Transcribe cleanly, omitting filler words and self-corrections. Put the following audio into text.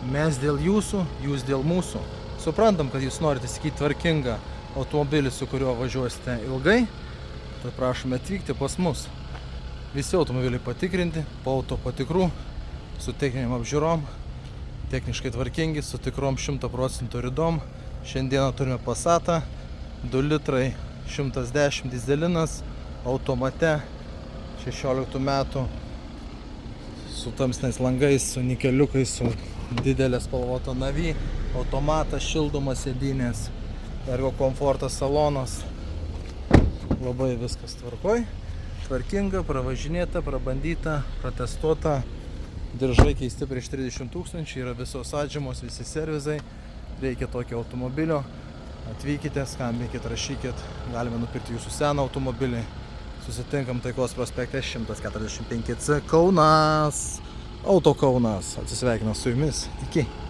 Mes dėl jūsų, jūs dėl mūsų. Suprantam, kad jūs norite įsigyti tvarkingą automobilį, su kuriuo važiuosite ilgai, tad prašome atvykti pas mus. Visi automobiliai patikrinti, po auto patikrų, su techniniam apžiūrom, techniškai tvarkingi, su tikrom 100% rydom. Šiandieną turime Passatą, 2 litrai 110 dizelinas, automate, 16 metų, su tamsniais langais, su nikeliukais, su didelė spalvota navy, automatas, šildomas sėdynės, ergo komfortas, salonas. Labai viskas tvarkoj, tvarkinga, pravažinėta, prabandyta, pratestuota. Diržai keisti prieš 30 000, yra visos atžymos, visi servizai. Reikia tokio automobilio, atvykite, skambinkit, rašykit, galime nupirkti jūsų seną automobilį. Susitinkam Taikos prospekte 145C Kaunas. Auto Kaunas. Atsisveikinu su jumis. Iki.